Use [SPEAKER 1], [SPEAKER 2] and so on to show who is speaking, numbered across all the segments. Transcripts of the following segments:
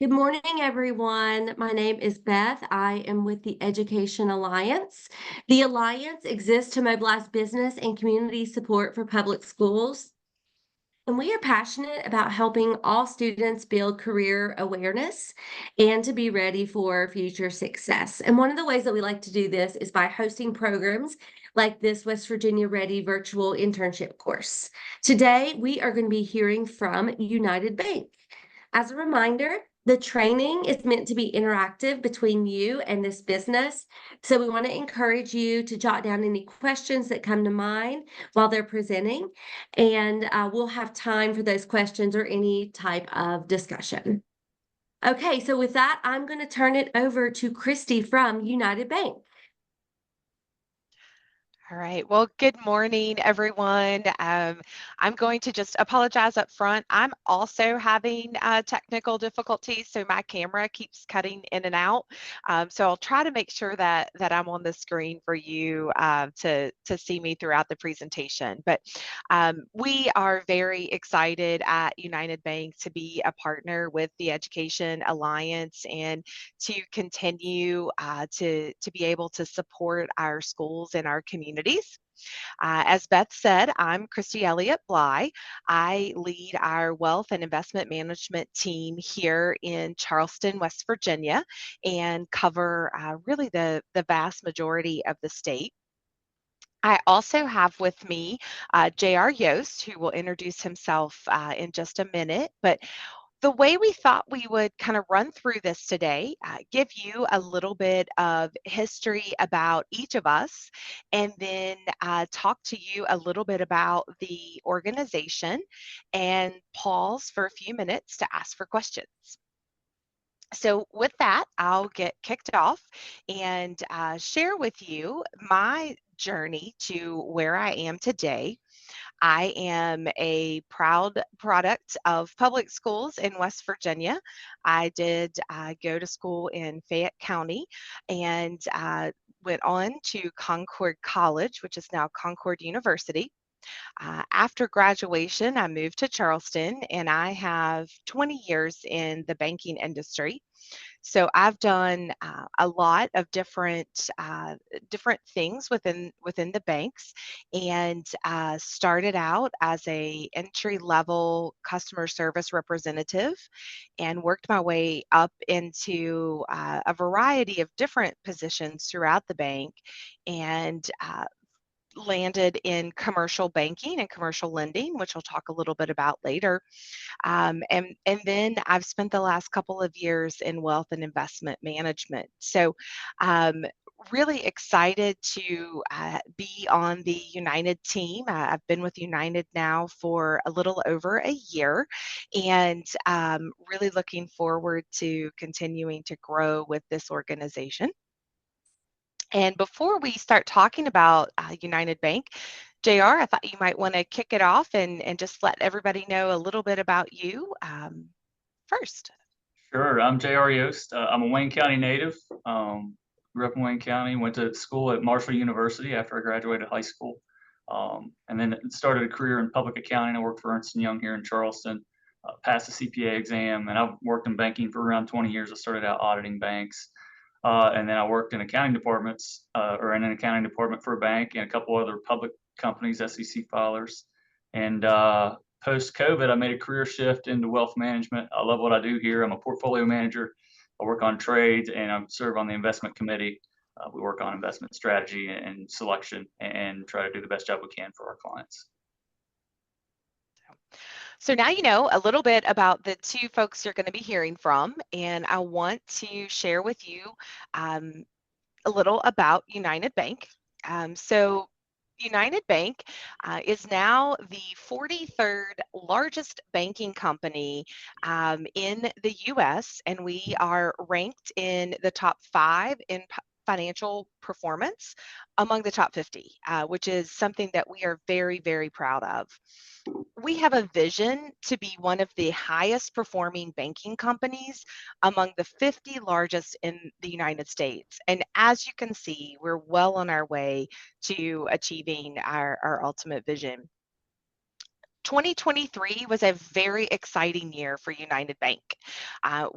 [SPEAKER 1] Good morning, everyone. My name is Beth. I am with the Education Alliance. The Alliance exists to mobilize business and community support for public schools. And we are passionate about helping all students build career awareness and to be ready for future success. And one of the ways that we like to do this is by hosting programs like this West Virginia Ready virtual internship course. Today, we are going to be hearing from United Bank. As a reminder, the training is meant to be interactive between you and this business. So we want to encourage you to jot down any questions that come to mind while they're presenting, and we'll have time for those questions or any type of discussion. Okay, so with that, I'm going to turn it over to Christy from United Bank.
[SPEAKER 2] All right. Well, good morning, everyone. I'm going to just apologize up front. I'm also having technical difficulties, so my camera keeps cutting in and out. So I'll try to make sure that I'm on the screen for you to see me throughout the presentation. But we are very excited at United Bank to be a partner with the Education Alliance and to continue to be able to support our schools and our communities. As Beth said, I'm Christy Elliott Bly. I lead our wealth and investment management team here in Charleston, West Virginia, and cover really the vast majority of the state. I also have with me J.R. Yost, who will introduce himself in just a minute. But the way we thought we would kind of run through this today, give you a little bit of history about each of us, and then talk to you a little bit about the organization and pause for a few minutes to ask for questions. So with that, I'll get kicked off and share with you my journey to where I am today. I am a proud product of public schools in West Virginia. I did go to school in Fayette County and went on to Concord College, which is now Concord University. After graduation, I moved to Charleston and I have 20 years in the banking industry. So I've done a lot of different things within the banks, and started out as a entry level customer service representative, and worked my way up into a variety of different positions throughout the bank, and landed in commercial banking and commercial lending, which I'll talk a little bit about later. And then I've spent the last couple of years in wealth and investment management. So really excited to be on the United team. I've been with United now for a little over a year, and really looking forward to continuing to grow with this organization. And before we start talking about United Bank, JR, I thought you might want to kick it off and just let everybody know a little bit about you first.
[SPEAKER 3] Sure. I'm J.R. Yost. I'm a Wayne County native. Grew up in Wayne County, went to school at Marshall University after I graduated high school. And then started a career in public accounting. I worked for Ernst & Young here in Charleston, passed the CPA exam, and I've worked in banking for around 20 years. I started out auditing banks. And then I worked in accounting departments, or in an accounting department for a bank and a couple other public companies, SEC filers. And post-COVID, I made a career shift into wealth management. I love what I do here. I'm a portfolio manager. I work on trades and I serve on the investment committee. We work on investment strategy and selection and try to do the best job we can for our clients.
[SPEAKER 2] So now you know a little bit about the two folks you're going to be hearing from, and I want to share with you a little about United Bank. So United Bank is now the 43rd largest banking company in the US, and we are ranked in the top 5 in financial performance among the top 50, which is something that we are very, very proud of. We have a vision to be one of the highest performing banking companies among the 50 largest in the United States. And as you can see, we're well on our way to achieving our ultimate vision. 2023 was a very exciting year for United Bank.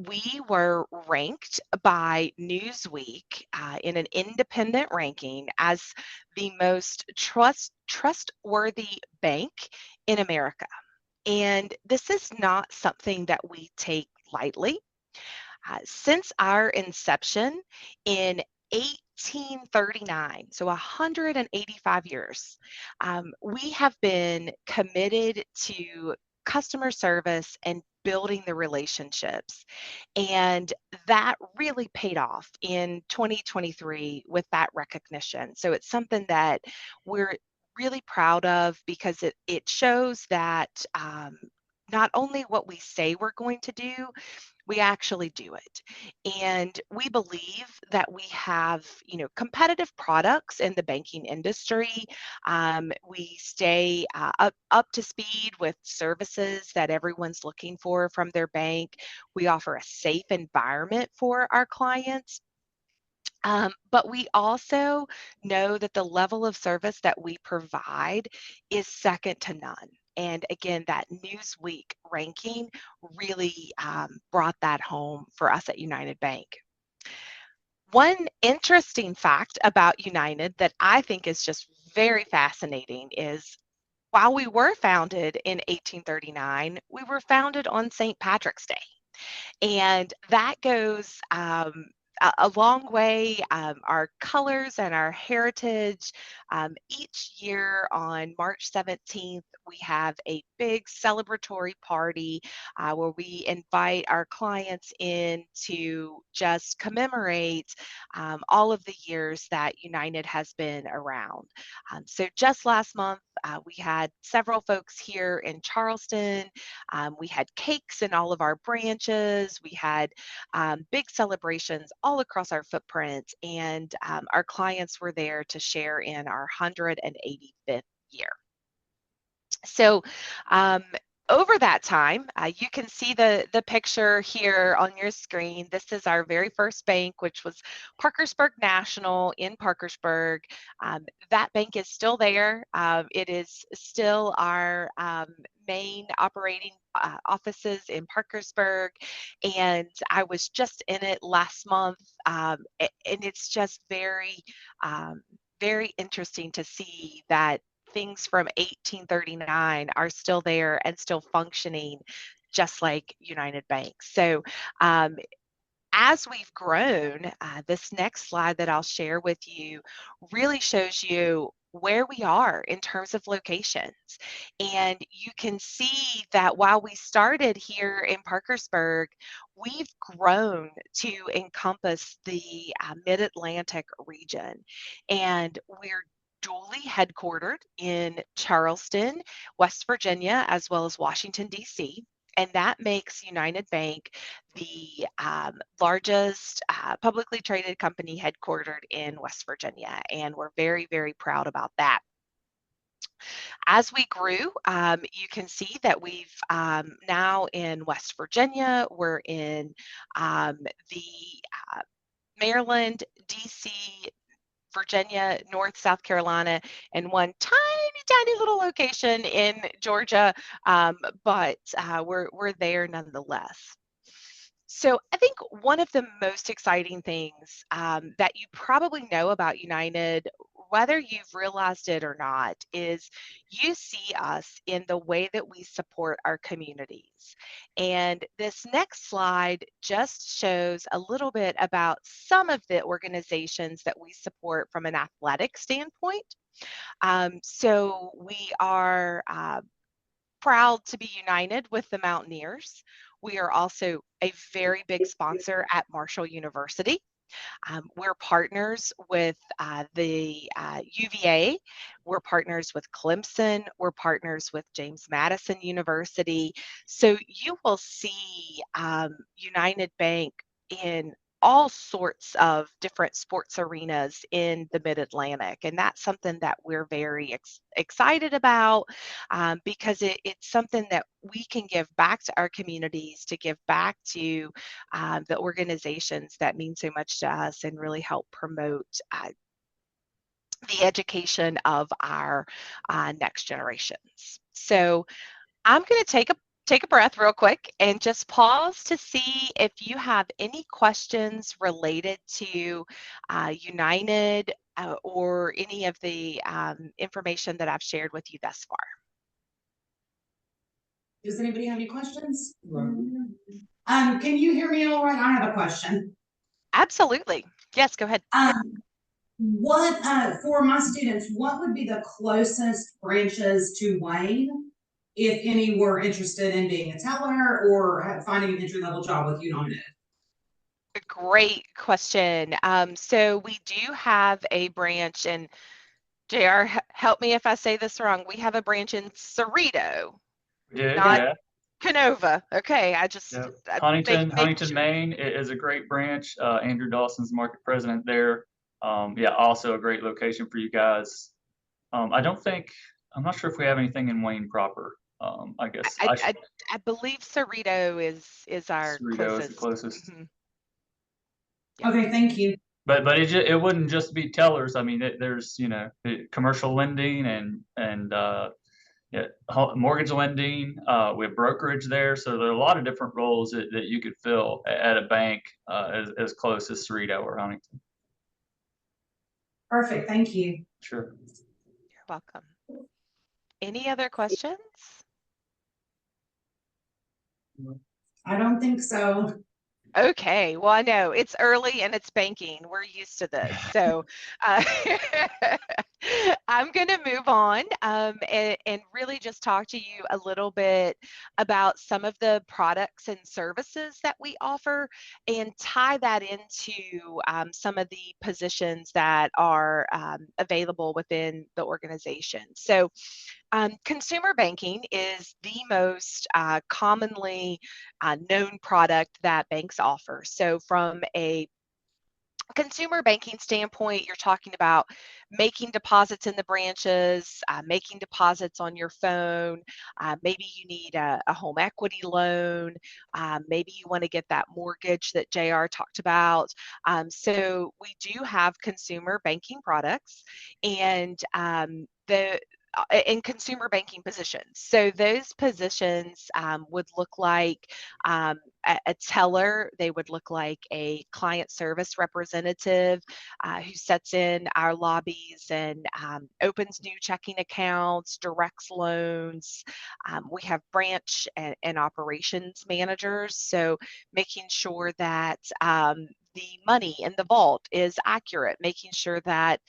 [SPEAKER 2] We were ranked by Newsweek in an independent ranking as the most trustworthy bank in America. And this is not something that we take lightly. Since our inception in 1839, so 185 years, we have been committed to customer service and building the relationships. And that really paid off in 2023 with that recognition. So it's something that we're really proud of because it shows that not only what we say we're going to do, we actually do it. And we believe that we have, competitive products in the banking industry. We stay up to speed with services that everyone's looking for from their bank. We offer a safe environment for our clients. But we also know that the level of service that we provide is second to none. And again, that Newsweek ranking really brought that home for us at United Bank. One interesting fact about United that I think is just very fascinating is while we were founded in 1839, we were founded on St. Patrick's Day. And that goes a long way. Our colors and our heritage. Each year on March 17th, we have a big celebratory party where we invite our clients in to just commemorate all of the years that United has been around. So just last month, we had several folks here in Charleston. We had cakes in all of our branches. We had big celebrations all across our footprint, and our clients were there to share in our 185th year. So over that time, you can see the picture here on your screen. This is our very first bank, which was Parkersburg National in Parkersburg. That bank is still there. It is still our main operating offices in Parkersburg, and I was just in it last month, and it's just very, very interesting to see that things from 1839 are still there and still functioning just like United Bank. So as we've grown, this next slide that I'll share with you really shows you where we are in terms of locations. And you can see that while we started here in Parkersburg, we've grown to encompass the Mid-Atlantic region. And we're duly headquartered in Charleston, West Virginia, as well as Washington, D.C. And that makes United Bank the largest publicly traded company headquartered in West Virginia. And we're very, very proud about that. As we grew, you can see that we've now in West Virginia, we're in the Maryland, DC, Virginia, South Carolina, and one tiny little location in Georgia, but we're there nonetheless. So I think one of the most exciting things that you probably know about United, whether you've realized it or not, is you see us in the way that we support our communities. And this next slide just shows a little bit about some of the organizations that we support from an athletic standpoint. So we are proud to be united with the Mountaineers. We are also a very big sponsor at Marshall University. We're partners with the UVA. We're partners with Clemson. We're partners with James Madison University. So you will see United Bank in all sorts of different sports arenas in the Mid-Atlantic. And that's something that we're very excited about because it's something that we can give back to our communities, to give back to the organizations that mean so much to us and really help promote the education of our next generations. So I'm going to take a breath real quick and just pause to see if you have any questions related to United or any of the information that I've shared with you thus far.
[SPEAKER 4] Does anybody have any questions? Can you hear me all right? I have a question.
[SPEAKER 2] Absolutely. Yes, go ahead.
[SPEAKER 4] For my students, what would be the closest branches to Wayne, if any were interested in being a teller or finding an entry-level job with United?
[SPEAKER 2] A great question. So we do have a branch, and JR, help me if I say this wrong. We have a branch in Cerrito,
[SPEAKER 3] Yeah,
[SPEAKER 2] not
[SPEAKER 3] yeah.
[SPEAKER 2] Canova. Okay, I just
[SPEAKER 3] Yep.
[SPEAKER 2] I
[SPEAKER 3] Huntington,
[SPEAKER 2] make
[SPEAKER 3] Huntington,
[SPEAKER 2] sure.
[SPEAKER 3] Maine is a great branch. Andrew Dawson's market president there. Yeah, also a great location for you guys. I don't think, I'm not sure if we have anything in Wayne proper. I guess
[SPEAKER 2] I believe Cerrito is our
[SPEAKER 3] Cerrito is the
[SPEAKER 2] closest.
[SPEAKER 3] closest.
[SPEAKER 2] Mhm. Yeah.
[SPEAKER 4] Okay, thank you.
[SPEAKER 3] But it wouldn't just be tellers. I mean, there's commercial lending and yeah, mortgage lending. We have brokerage there, so there are a lot of different roles that you could fill at a bank as close as Cerrito or Huntington.
[SPEAKER 4] Perfect, thank you.
[SPEAKER 3] Sure.
[SPEAKER 2] You're welcome. Any other questions?
[SPEAKER 4] I don't think so.
[SPEAKER 2] Okay, well, I know it's early and it's banking. We're used to this. So uh, I'm going to move on and really just talk to you a little bit about some of the products and services that we offer and tie that into some of the positions that are available within the organization. So consumer banking is the most commonly known product that banks offer. So from a consumer banking standpoint, you're talking about making deposits in the branches, making deposits on your phone. Maybe you need a home equity loan. Maybe you want to get that mortgage that JR talked about. So we do have consumer banking products and in consumer banking positions. So those positions would look like a teller. They would look like a client service representative who sets in our lobbies and opens new checking accounts, directs loans. We have branch and operations managers, so making sure that the money in the vault is accurate, making sure that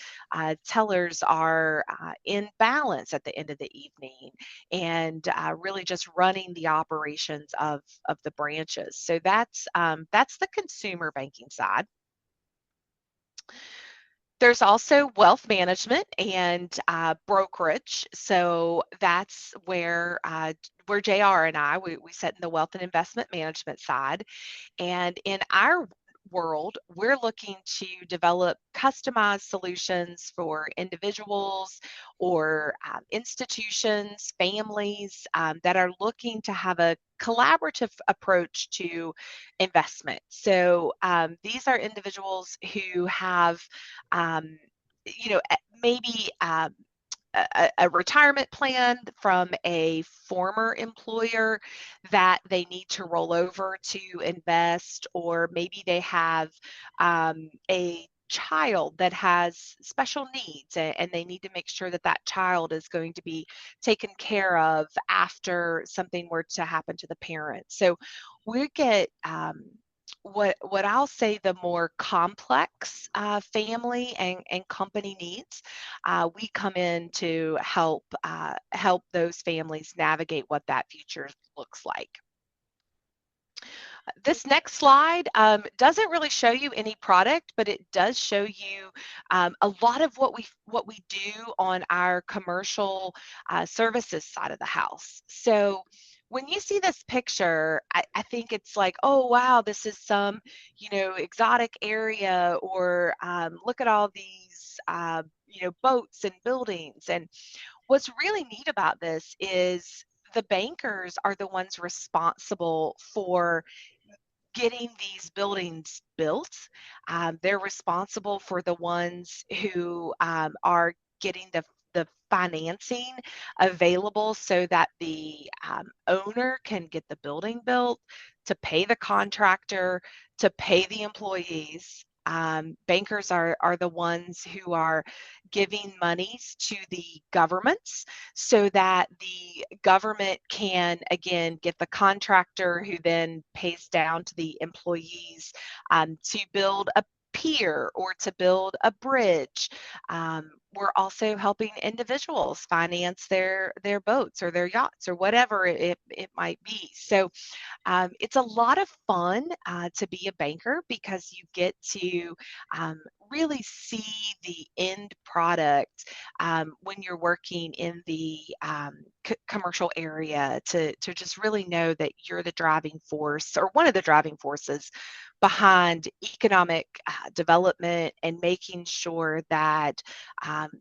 [SPEAKER 2] tellers are in balance at the end of the evening, and really just running the operations of the branches. So that's the consumer banking side. There's also wealth management and brokerage. So that's where JR and I, we sit in the wealth and investment management side. And in our world, we're looking to develop customized solutions for individuals or institutions, families that are looking to have a collaborative approach to investment. So these are individuals who have, maybe a retirement plan from a former employer that they need to roll over to invest, or maybe they have a child that has special needs and they need to make sure that that child is going to be taken care of after something were to happen to the parent. So we get what I'll say the more complex family and company needs. We come in to help those families navigate what that future looks like. This next slide doesn't really show you any product, but it does show you a lot of what we do on our commercial services side of the house. So when you see this picture, I think it's like, oh wow, this is some exotic area, or look at all these boats and buildings. And what's really neat about this is the bankers are the ones responsible for getting these buildings built. They're responsible for the ones who are getting the financing available so that the owner can get the building built, to pay the contractor, to pay the employees. Bankers are the ones who are giving monies to the governments so that the government can, again, get the contractor who then pays down to the employees to build a pier or to build a bridge. We're also helping individuals finance their boats or their yachts or whatever it might be. So it's a lot of fun to be a banker because you get to really see the end product when you're working in the commercial area, to just really know that you're the driving force or one of the driving forces behind economic development and making sure that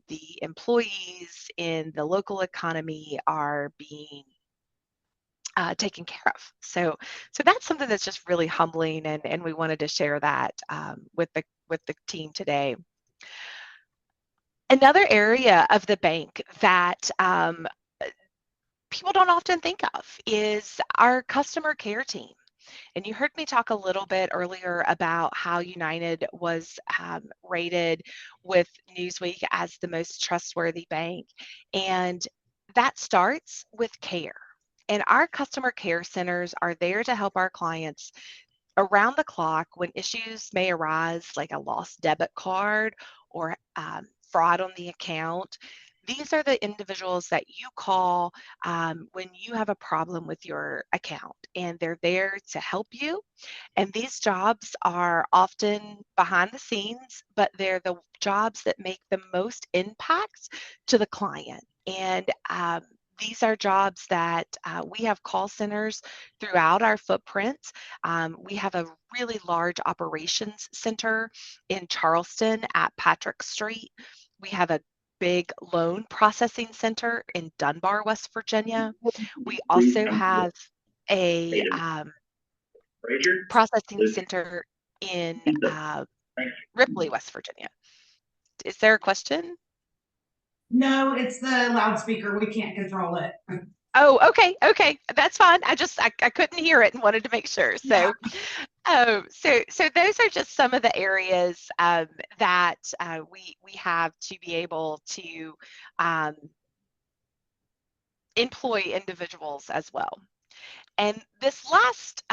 [SPEAKER 2] the employees in the local economy are being taken care of. So that's something that's just really humbling, and we wanted to share that with the team today. Another area of the bank that people don't often think of is our customer care team. And you heard me talk a little bit earlier about how United was rated with Newsweek as the most trustworthy bank. And that starts with care. And our customer care centers are there to help our clients around the clock when issues may arise, like a lost debit card or fraud on the account. These are the individuals that you call when you have a problem with your account, and they're there to help you. And these jobs are often behind the scenes, but they're the jobs that make the most impact to the client. And these are jobs that we have call centers throughout our footprint. We have a really large operations center in Charleston at Patrick Street. We have a big loan processing center in Dunbar, West Virginia. We also have a processing center in Ripley, West Virginia. Is there a question?
[SPEAKER 4] No, it's the loudspeaker. We can't control it.
[SPEAKER 2] Oh, okay, that's fine. I couldn't hear it and wanted to make sure. So, so those are just some of the areas that we have to be able to employ individuals as well. And this last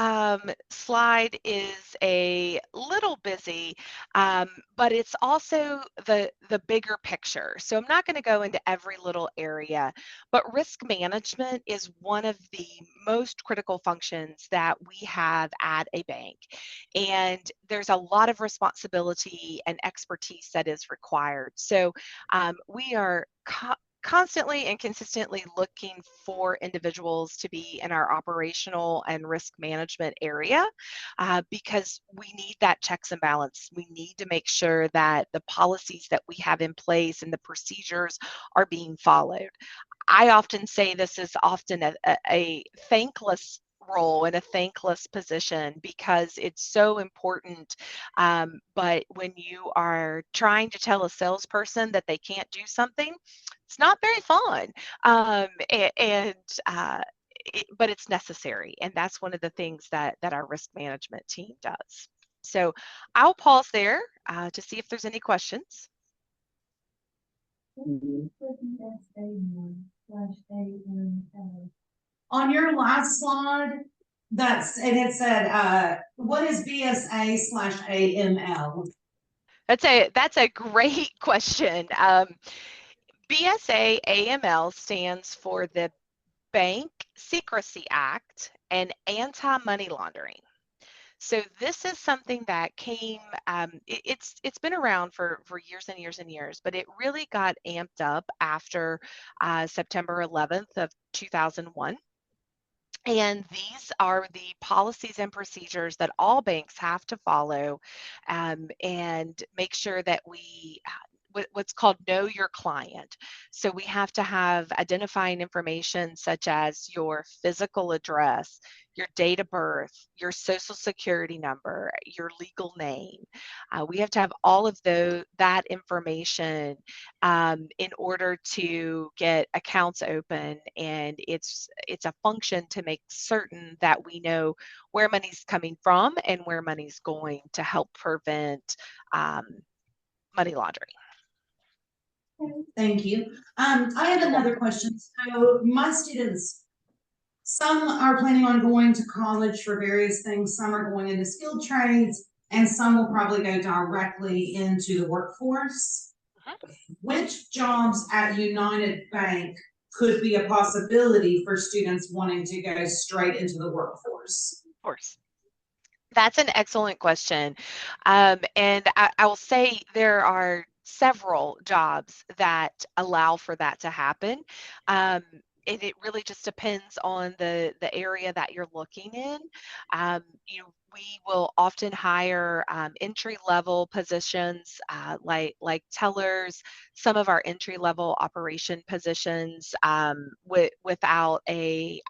[SPEAKER 2] slide is a little busy, but it's also the bigger picture. So I'm not going to go into every little area, but risk management is one of the most critical functions that we have at a bank. And there's a lot of responsibility and expertise that is required. So we are constantly and consistently looking for individuals to be in our operational and risk management area because we need that checks and balance. We need to make sure that the policies that we have in place and the procedures are being followed. I often say this is often a thankless role in a thankless position because it's so important. But when you are trying to tell a salesperson that they can't do something, it's not very fun. But it's necessary. And that's one of the things that our risk management team does. So I'll pause there to see if there's any questions.
[SPEAKER 4] On your last slide, it had said, what is BSA/AML?
[SPEAKER 2] That's a great question. BSA AML stands for the Bank Secrecy Act and Anti-Money Laundering. So this is something that came, it's been around for years and years and years, but it really got amped up after September 11th of 2001. And these are the policies and procedures that all banks have to follow and make sure that we what's called know your client. So we have to have identifying information such as your physical address, your date of birth, your social security number, your legal name. We have to have all of that information in order to get accounts open, and it's a function to make certain that we know where money's coming from and where money's going to help prevent money laundering.
[SPEAKER 4] Thank you. I have another question. So my students, some are planning on going to college for various things. Some are going into skilled trades, and some will probably go directly into the workforce. Which jobs at United Bank could be a possibility for students wanting to go straight into the workforce?
[SPEAKER 2] Of course. That's an excellent question. And I will say there are several jobs that allow for that to happen. And it really just depends on the area that you're looking in. We will often hire entry-level positions like tellers, some of our entry-level operation positions without a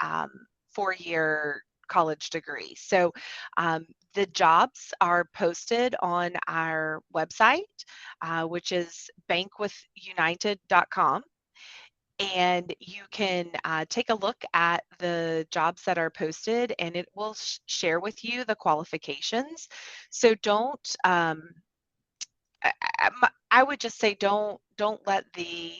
[SPEAKER 2] 4-year college degree. So the jobs are posted on our website, which is bankwithunited.com. And you can take a look at the jobs that are posted, and it will share with you the qualifications. So don't, I would just say don't let the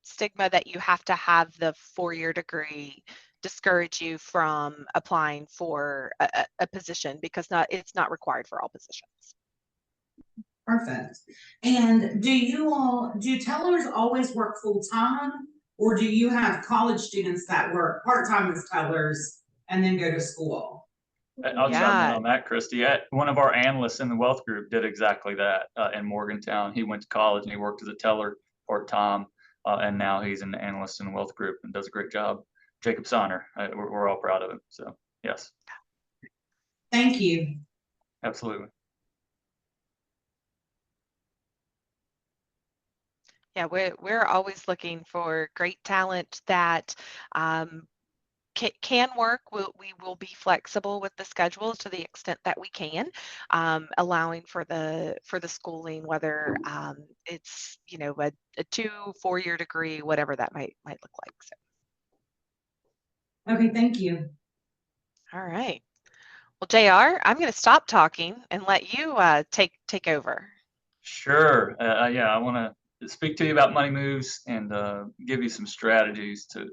[SPEAKER 2] stigma that you have to have the 4-year degree discourage you from applying for a position, because it's not required for all positions.
[SPEAKER 4] Perfect. And do tellers always work full time, or do you have college students that work part-time as tellers and then go to school?
[SPEAKER 3] I'll chime in on that, Christy. One of our analysts in the wealth group did exactly that in Morgantown. He went to college and he worked as a teller part-time, and now he's an analyst in the wealth group and does a great job. Jacob Sonner, we're all proud of him. So yes.
[SPEAKER 4] Thank you.
[SPEAKER 3] Absolutely.
[SPEAKER 2] Yeah, we're always looking for great talent that can work. We will be flexible with the schedule to the extent that we can, allowing for the schooling, whether it's a 2-4-year degree, whatever that might look like. So.
[SPEAKER 4] Okay, thank you.
[SPEAKER 2] All right. Well, JR, I'm going to stop talking and let you take over.
[SPEAKER 3] Sure. Yeah, I want to speak to you about money moves and give you some strategies to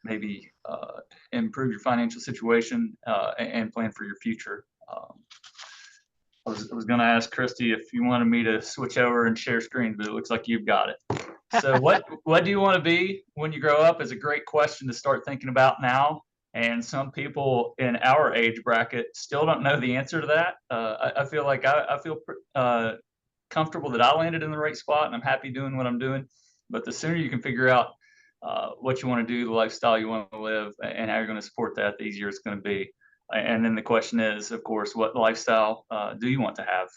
[SPEAKER 3] maybe improve your financial situation and plan for your future. I was going to ask Christy if you wanted me to switch over and share screen, but it looks like you've got it. So what do you want to be when you grow up is a great question to start thinking about now. And some people in our age bracket still don't know the answer to that. I feel like I feel comfortable that I landed in the right spot and I'm happy doing what I'm doing. But the sooner you can figure out what you want to do, the lifestyle you want to live, and how you're going to support that, the easier it's going to be. And then the question is, of course, what lifestyle do you want to have?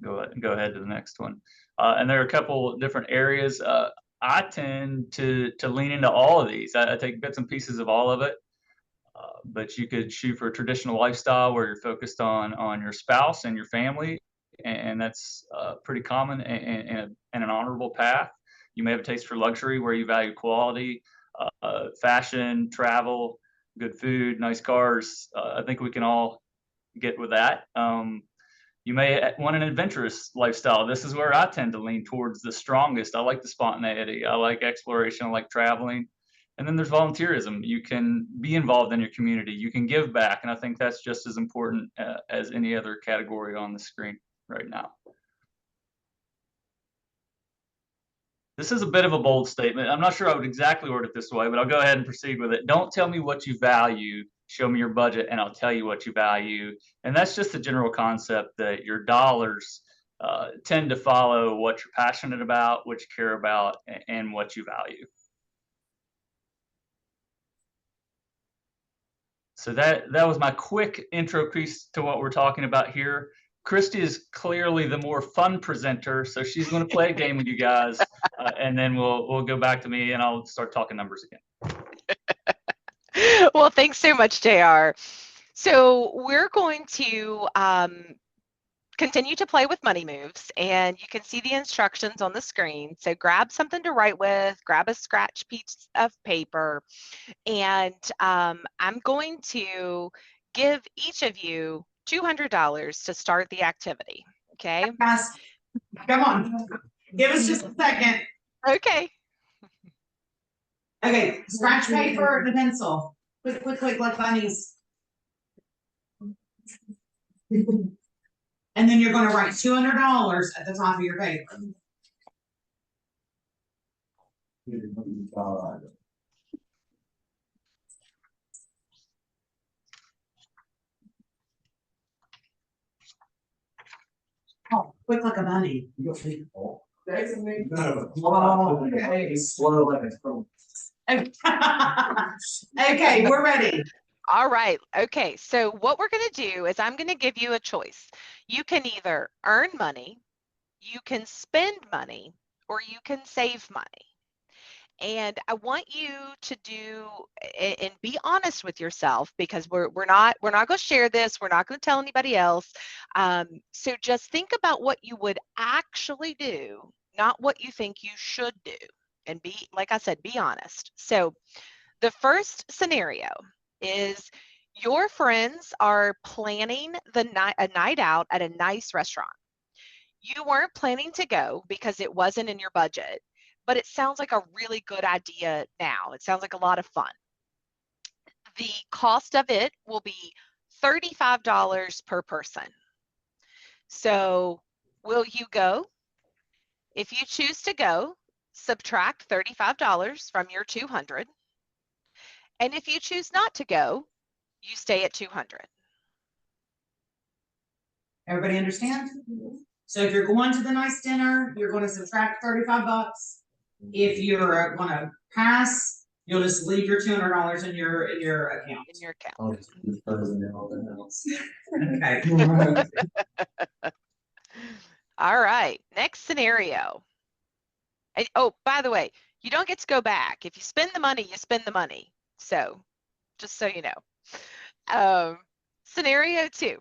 [SPEAKER 3] Go ahead to the next one. And there are a couple different areas. I tend to lean into all of these. I take bits and pieces of all of it. But you could shoot for a traditional lifestyle where you're focused on your spouse and your family, and that's pretty common and an honorable path. You may have a taste for luxury where you value quality, fashion, travel, good food, nice cars. I think we can all get with that. You may want an adventurous lifestyle. This is where I tend to lean towards the strongest. I like the spontaneity. I like exploration. I like traveling. And then there's volunteerism. You can be involved in your community. You can give back. And I think that's just as important as any other category on the screen right now. This is a bit of a bold statement. I'm not sure I would exactly word it this way, but I'll go ahead and proceed with it. Don't tell me what you value. Show me your budget and I'll tell you what you value. And that's just the general concept that your dollars tend to follow what you're passionate about, what you care about, and what you value. So that was my quick intro piece to what we're talking about here. Christy is clearly the more fun presenter, so she's going to play a game with you guys, and then we'll go back to me and I'll start talking numbers again.
[SPEAKER 2] Well, thanks so much, JR. So we're going to continue to play with money moves, and you can see the instructions on the screen. So grab something to write with, grab a scratch piece of paper, and I'm going to give each of you $200 to start the activity. Okay.
[SPEAKER 4] Guys, come on, give us just a second.
[SPEAKER 2] Okay.
[SPEAKER 4] Okay, scratch paper and a pencil. Quick, quick, quick, like bunnies. And then you're gonna write $200 at the top of your paper. Oh, quick like a bunny. Okay, we're ready.
[SPEAKER 2] All right. Okay. So what we're going to do is I'm going to give you a choice. You can either earn money, you can spend money, or you can save money. And I want you to do and be honest with yourself, because we're not going to share this. We're not going to tell anybody else. So just think about what you would actually do, not what you think you should do. And be, like I said, be honest. So the first scenario is your friends are planning a night out at a nice restaurant. You weren't planning to go because it wasn't in your budget, but it sounds like a really good idea now. It sounds like a lot of fun. The cost of it will be $35 per person. So will you go? If you choose to go, subtract $35 from your $200. And if you choose not to go, you stay at $200.
[SPEAKER 4] Everybody understand? So if you're going to the nice dinner, you're gonna subtract $35. If you're gonna pass, you'll just leave your $200 in your account.
[SPEAKER 2] In your account.
[SPEAKER 4] Okay.
[SPEAKER 2] All right, next scenario. And, oh, by the way, you don't get to go back. If you spend the money, you spend the money. So just so you know. Scenario 2.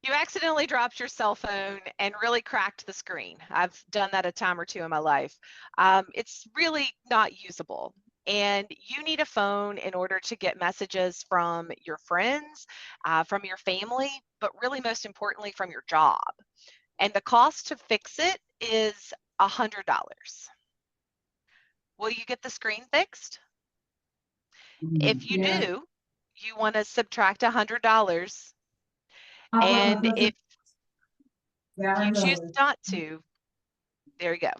[SPEAKER 2] You accidentally dropped your cell phone and really cracked the screen. I've done that a time or two in my life. It's really not usable. And you need a phone in order to get messages from your friends, from your family, but really most importantly from your job. And the cost to fix it is $100. Will you get the screen fixed? If you do, you want to subtract $100. And if you choose not to, there you go.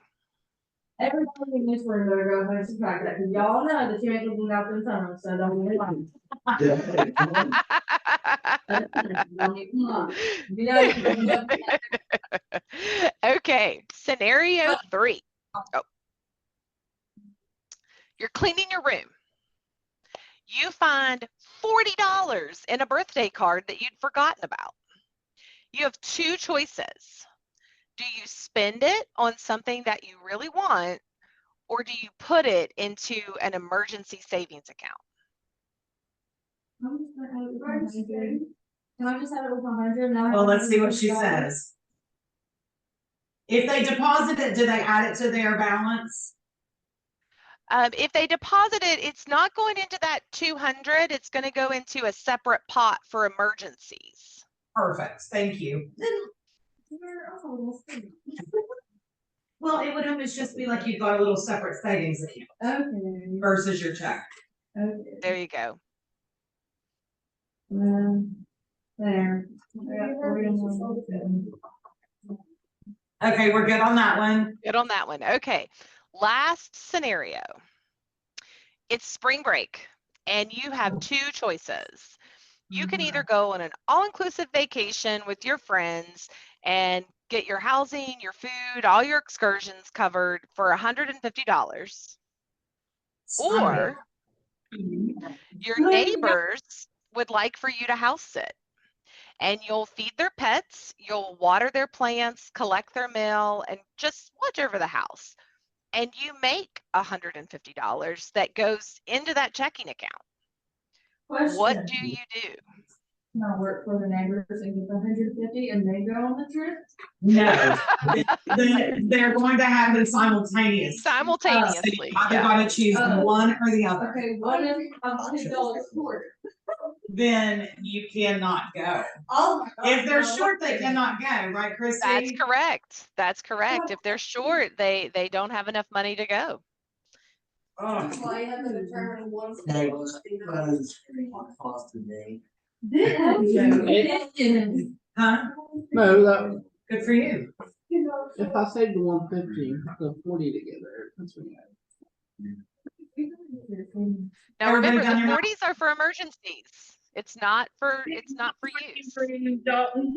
[SPEAKER 5] Everybody in this room better go ahead and subtract that, because y'all know that you ain't looking out them tunnels, so don't get lying. Don't get lying. You know, you can look at
[SPEAKER 2] Okay, scenario 3. Oh. You're cleaning your room. You find $40 in a birthday card that you'd forgotten about. You have 2 choices. Do you spend it on something that you really want, or do you put it into an emergency savings account?
[SPEAKER 5] Can I just have it with 100?
[SPEAKER 4] Well, let's see what she says. If they deposit it, do they add it to their balance?
[SPEAKER 2] If they deposit it, it's not going into that 200. It's going to go into a separate pot for emergencies.
[SPEAKER 4] Perfect, thank you. Well, it would almost just be like you've got a little separate savings account
[SPEAKER 5] Okay.
[SPEAKER 4] versus your check.
[SPEAKER 5] Okay.
[SPEAKER 2] There you go.
[SPEAKER 5] There.
[SPEAKER 4] Okay, we're good on that one.
[SPEAKER 2] Good on that one. Okay. Last scenario. It's spring break and you have 2 choices. You can either go on an all-inclusive vacation with your friends and get your housing, your food, all your excursions covered for $150. Or your neighbors would like for you to house sit. And you'll feed their pets, you'll water their plants, collect their mail, and just watch over the house. And you make $150 that goes into that checking account. What
[SPEAKER 5] Question.
[SPEAKER 2] do you do?
[SPEAKER 5] Can I work for the neighbors and get the 150 and they go on the trip?
[SPEAKER 4] No, they're going to happen simultaneously. So
[SPEAKER 2] Simultaneously,
[SPEAKER 4] you either
[SPEAKER 2] yeah.
[SPEAKER 4] gotta choose one or the other.
[SPEAKER 5] Okay, what if I'm $2 short?
[SPEAKER 4] Then you cannot go.
[SPEAKER 5] Oh.
[SPEAKER 4] If they're short, they cannot go, right, Chrissy?
[SPEAKER 2] That's correct. That's correct. If they're short, they don't have enough money to go.
[SPEAKER 4] Oh.
[SPEAKER 5] That's why you have to determine one.
[SPEAKER 4] Huh?
[SPEAKER 6] No, that,
[SPEAKER 4] Good for you.
[SPEAKER 6] if I saved the 150, the 40 together, that's what
[SPEAKER 2] Now
[SPEAKER 4] Everybody
[SPEAKER 2] remember,
[SPEAKER 4] done
[SPEAKER 2] the
[SPEAKER 4] your
[SPEAKER 2] 40s are for emergencies. It's not for use.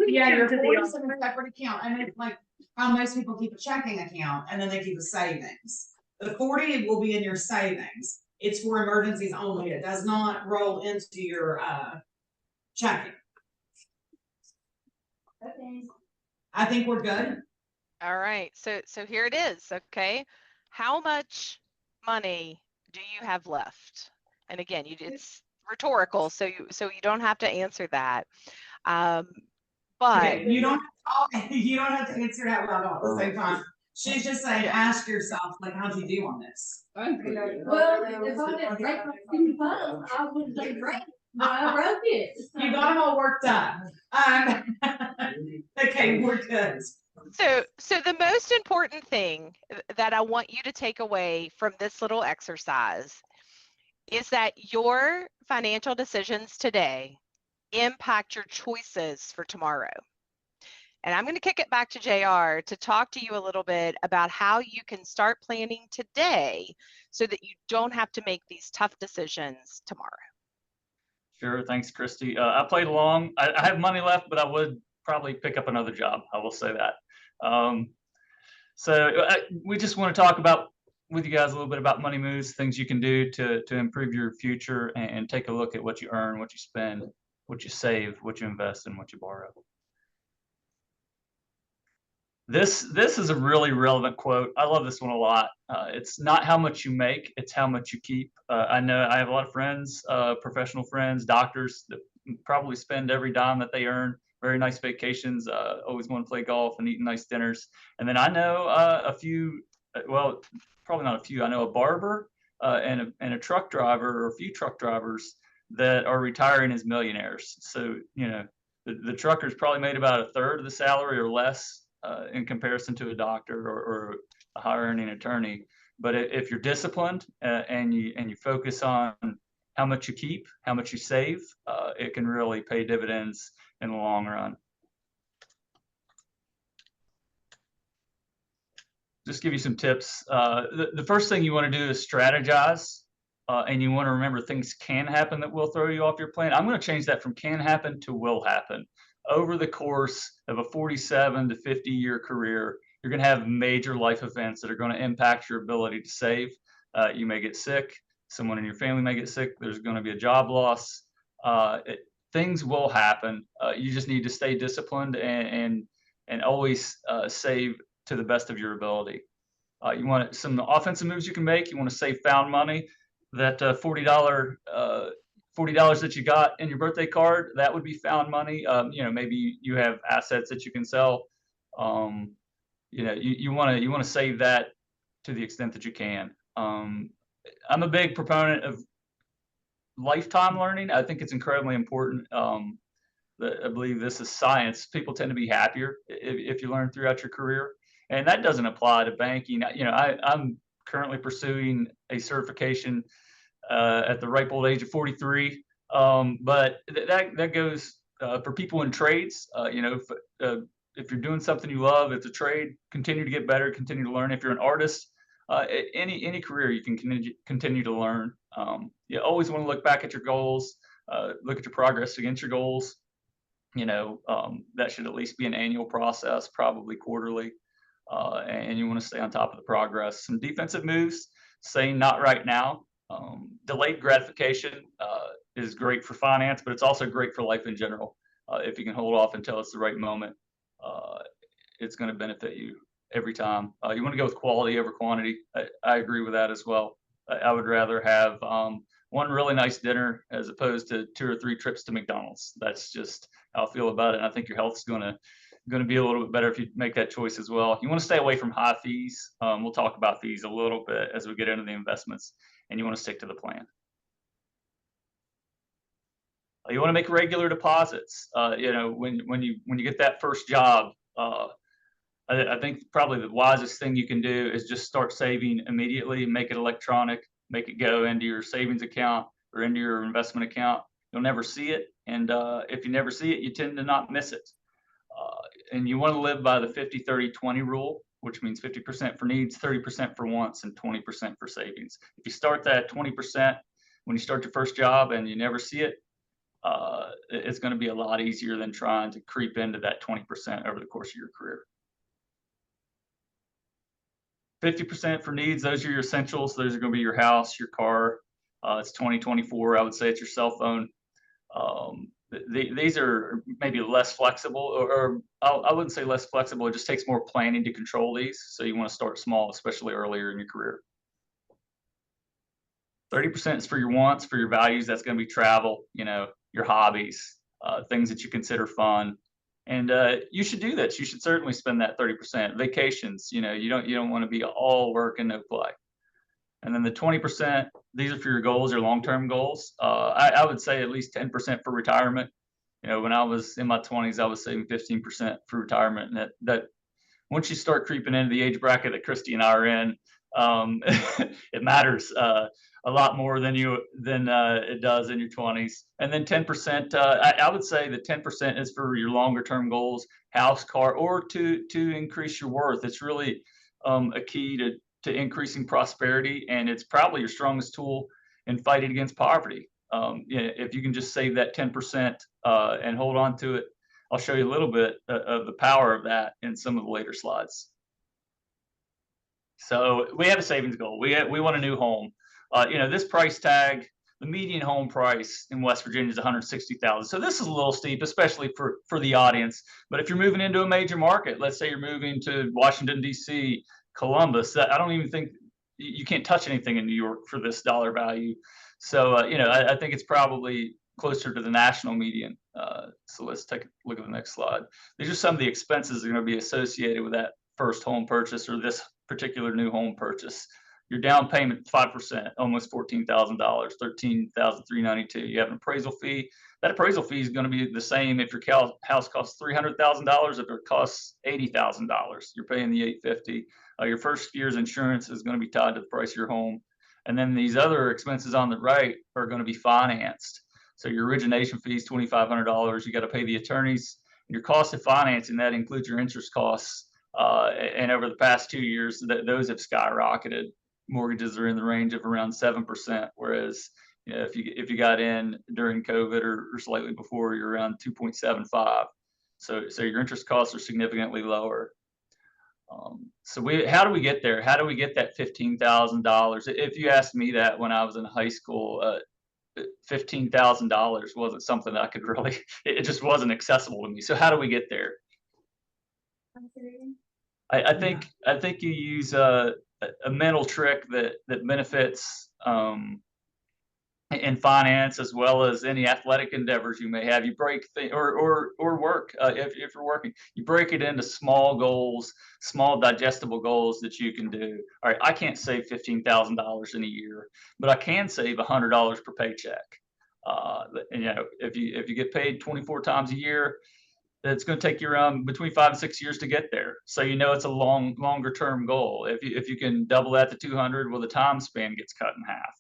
[SPEAKER 4] Yeah, your 40's in a separate account, and it's like how most people keep a checking account, and then they keep a savings. The 40 will be in your savings. It's for emergencies only. It does not roll into your, checking. I think we're good.
[SPEAKER 2] All right. So here it is. Okay. How much money do you have left? And again, it's rhetorical, so you don't have to answer that. But
[SPEAKER 4] Okay, you don't have to answer that loud all at the same time. She's just saying,
[SPEAKER 2] Yeah.
[SPEAKER 4] ask yourself, like, how'd you do on this?
[SPEAKER 5] Well, if I didn't break my stupid phone, I would have been great, but I broke it.
[SPEAKER 4] You got them all worked up. Okay, we're good.
[SPEAKER 2] So the most important thing that I want you to take away from this little exercise is that your financial decisions today impact your choices for tomorrow. And I'm going to kick it back to JR to talk to you a little bit about how you can start planning today so that you don't have to make these tough decisions tomorrow.
[SPEAKER 3] Sure, thanks, Christy. I played along. I have money left, but I would probably pick up another job. I will say that. We just want to talk about with you guys a little bit about money moves, things you can do to improve your future, and take a look at what you earn, what you spend, what you save, what you invest, and what you borrow. This is a really relevant quote. I love this one a lot. It's not how much you make, it's how much you keep. I know I have a lot of friends, professional friends, doctors that probably spend every dime that they earn. Very nice vacations, always want to play golf and eat nice dinners. And then I know a few, well, probably not a few, I know a barber and a truck driver, or a few truck drivers that are retiring as millionaires. So, you know, the truckers probably made about a third of the salary or less in comparison to a doctor or a higher earning attorney. But if you're disciplined and you focus on how much you keep, how much you save, it can really pay dividends in the long run. Just give you some tips. The first thing you want to do is strategize, and you want to remember things can happen that will throw you off your plan. I'm going to change that from can happen to will happen. Over the course of a 47 to 50 year career, you're going to have major life events that are going to impact your ability to save. You may get sick. Someone in your family may get sick. There's going to be a job loss. Things will happen. You just need to stay disciplined and always save to the best of your ability. You want some offensive moves you can make. You want to save found money. That $40 that you got in your birthday card, that would be found money. You know, maybe you have assets that you can sell. You know, you want to save that to the extent that you can. I'm a big proponent of lifetime learning. I think it's incredibly important. I believe this is science. People tend to be happier if you learn throughout your career, and that doesn't apply to banking. You know, I'm currently pursuing a certification at the ripe old age of 43. But that goes for people in trades. You know, if you're doing something you love, it's a trade, continue to get better, continue to learn. If you're an artist, any career, you can continue to learn. You always want to look back at your goals, look at your progress against your goals. You know, that should at least be an annual process, probably quarterly. And you want to stay on top of the progress. Some defensive moves, saying not right now. Delayed gratification is great for finance, but it's also great for life in general. If you can hold off until it's the right moment, it's going to benefit you every time. You want to go with quality over quantity. I agree with that as well. I would rather have 1 one really nice dinner as opposed to 2 or 3 trips to McDonald's. That's just how I feel about it. And I think your health's gonna be a little bit better if you make that choice as well. You want to stay away from high fees. We'll talk about fees a little bit as we get into the investments, and you want to stick to the plan. You want to make regular deposits. You know, when you get that first job, I think probably the wisest thing you can do is just start saving immediately. Make it electronic. Make it go into your savings account or into your investment account. You'll never see it, and if you never see it, you tend to not miss it. And you want to live by the 50-30-20 rule, which means 50% for needs, 30% for wants, and 20% for savings. If you start that 20% when you start your first job and you never see it, it's going to be a lot easier than trying to creep into that 20% over the course of your career. 50% for needs, those are your essentials. Those are going to be your house, your car. It's 2024. I would say it's your cell phone. These are maybe less flexible, or I wouldn't say less flexible. It just takes more planning to control these. So you want to start small, especially earlier in your career. 30% is for your wants, for your values. That's going to be travel, you know, your hobbies, things that you consider fun. And you should do this. You should certainly spend that 30%. Vacations, you know, you don't want to be all work and no play. And then the 20%, these are for your goals, your long-term goals. I would say at least 10% for retirement. You know, when I was in my 20s, I was saving 15% for retirement. And that once you start creeping into the age bracket that Christy and I are in, it matters a lot more than it does in your 20s. And then 10%, I would say that 10% is for your longer term goals, house, car, or to increase your worth. It's really a key to increasing prosperity, and it's probably your strongest tool in fighting against poverty. If you can just save that 10% and hold on to it, I'll show you a little bit of the power of that in some of the later slides. So we have a savings goal. We want a new home. You know, this price tag, the median home price in West Virginia is $160,000. So this is a little steep, especially for the audience. But if you're moving into a major market, let's say you're moving to Washington, D.C., Columbus, I don't even think you can't touch anything in New York for this dollar value. So, you know, I think it's probably closer to the national median. So let's take a look at the next slide. These are some of the expenses that are going to be associated with that first home purchase or this particular new home purchase. Your down payment, 5%, almost $14,000, $13,392. You have an appraisal fee. That appraisal fee is going to be the same if your house costs $300,000, if it costs $80,000. You're paying the $850. Your first year's insurance is going to be tied to the price of your home. And then these other expenses on the right are going to be financed. So your origination fee is $2,500. You got to pay the attorneys. Your cost of financing, that includes your interest costs. And over the past 2 years, those have skyrocketed. Mortgages are in the range of around 7%, whereas you know, if you got in during COVID or slightly before, you're around 2.75. So your interest costs are significantly lower. So how do we get there? How do we get that $15,000? If you asked me that when I was in high school, $15,000 wasn't something that I could really, it just wasn't accessible to me. So how do we get there? I think you use a mental trick that benefits in finance as well as any athletic endeavors you may have. You break or work if you're working, you break it into small goals, small digestible goals that you can do. All right, I can't save $15,000 in a year, but I can save $100 per paycheck. And, you know, if you get paid 24 times a year, it's going to take you around between 5 and 6 years to get there. So you know it's a longer term goal. If you can double that to 200, well, the time span gets cut in half.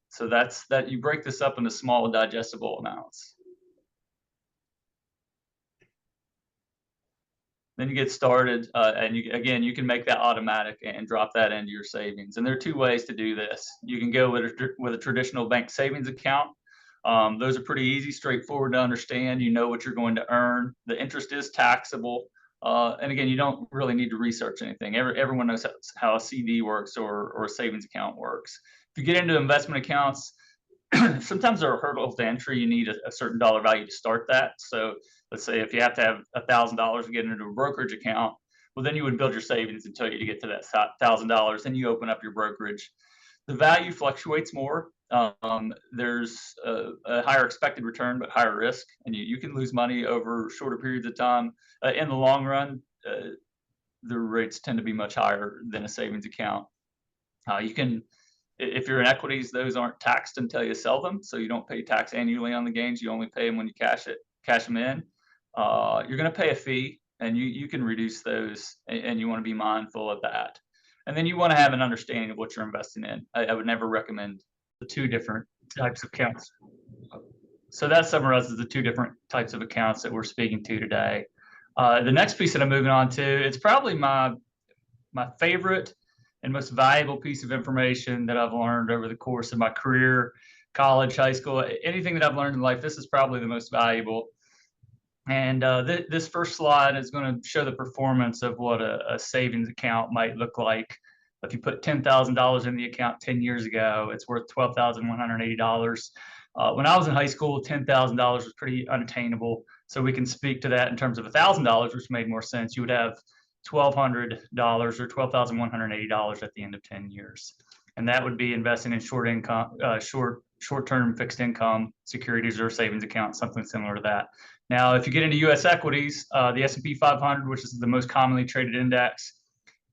[SPEAKER 3] So that's that. You break this up into small digestible amounts. Then you get started, and you can make that automatic and drop that into your savings. And there are 2 ways to do this. You can go with a traditional bank savings account. Those are pretty easy, straightforward to understand. You know what you're going to earn. The interest is taxable. And again, you don't really need to research anything. Everyone knows how a CD works or a savings account works. If you get into investment accounts, sometimes there are hurdles to entry. You need a certain dollar value to start that. So let's say if you have to have $1,000 to get into a brokerage account, well, then you would build your savings until you get to that $1,000. Then you open up your brokerage. The value fluctuates more There's a higher expected return, but higher risk, and you can lose money over shorter periods of time. In the long run, the rates tend to be much higher than a savings account. You can, if you're in equities, those aren't taxed until you sell them, so you don't pay tax annually on the gains. You only pay them when you cash them in. You're going to pay a fee, and you can reduce those, and you want to be mindful of that. And then you want to have an understanding of what you're investing in. I would never recommend the two different types of accounts. So that summarizes the two different types of accounts that we're speaking to today. The next piece that I'm moving on to, it's probably my favorite and most valuable piece of information that I've learned over the course of my career, college, high school, anything that I've learned in life. This is probably the most valuable. And this first slide is going to show the performance of what a savings account might look like. If you put $10,000 in the account 10 years ago, it's worth $12,180. When I was in high school, $10,000 was pretty unattainable. So we can speak to that in terms of $1,000, which made more sense. You would have $1,200 or $12,180 at the end of 10 years. And that would be investing in short-term fixed income securities or savings accounts, something similar to that. Now, if you get into U.S. equities, the S&P 500, which is the most commonly traded index,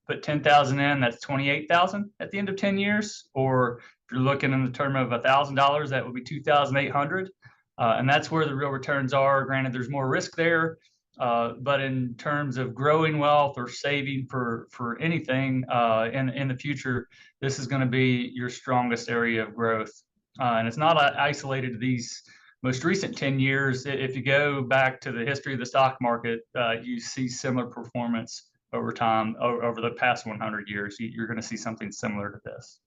[SPEAKER 3] put 10,000 in, that's 28,000 at the end of 10 years. Or if you're looking in the term of $1,000, that would be 2,800. And that's where the real returns are. Granted, there's more risk there, but in terms of growing wealth or saving for anything in the future, this is going to be your strongest area of growth. And it's not isolated to these most recent 10 years. If you go back to the history of the stock market, you see similar performance over time. Over the past 100 years, you're going to see something similar to this.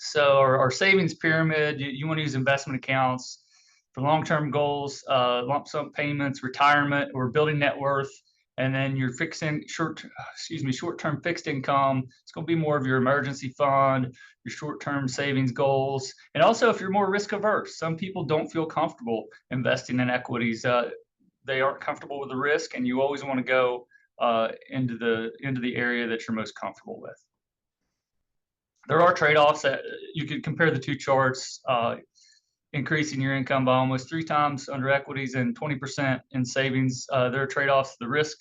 [SPEAKER 3] So our savings pyramid, you want to use investment accounts for long-term goals, lump sum payments, retirement, or building net worth. And then your short-term fixed income, it's going to be more of your emergency fund, your short-term savings goals. And also, if you're more risk averse, some people don't feel comfortable investing in equities. They aren't comfortable with the risk, and you always want to go into the area that you're most comfortable with. There are trade-offs. You could compare the two charts. Increasing your income by almost 3 times under equities and 20% in savings. There are trade-offs. The risk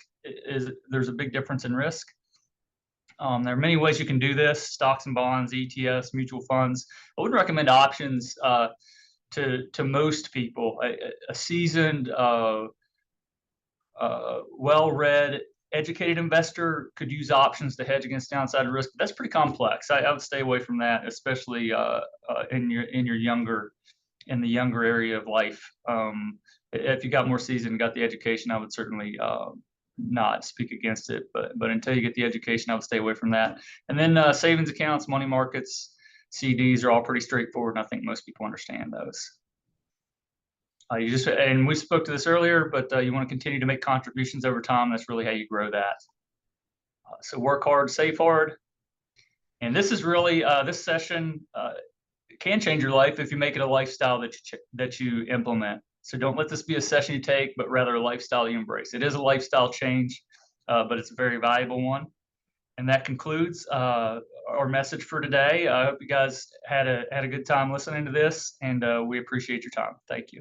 [SPEAKER 3] there's a big difference in risk. There are many ways you can do this: stocks and bonds, ETFs, mutual funds. I wouldn't recommend options to most people. A seasoned, well-read, educated investor could use options to hedge against downside risk. But that's pretty complex. I would stay away from that, especially in the younger area of life. If you got more seasoned, got the education, I would certainly not speak against it. But until you get the education, I would stay away from that. And then savings accounts, money markets, CDs are all pretty straightforward, and I think most people understand those. And we spoke to this earlier, but you want to continue to make contributions over time. That's really how you grow that. So work hard, save hard. And this is really, this session can change your life if you make it a lifestyle that you implement. So don't let this be a session you take, but rather a lifestyle you embrace. It is a lifestyle change, but it's a very valuable one. And that concludes our message for today. I hope you guys had a good time listening to this, and we appreciate your time. Thank you.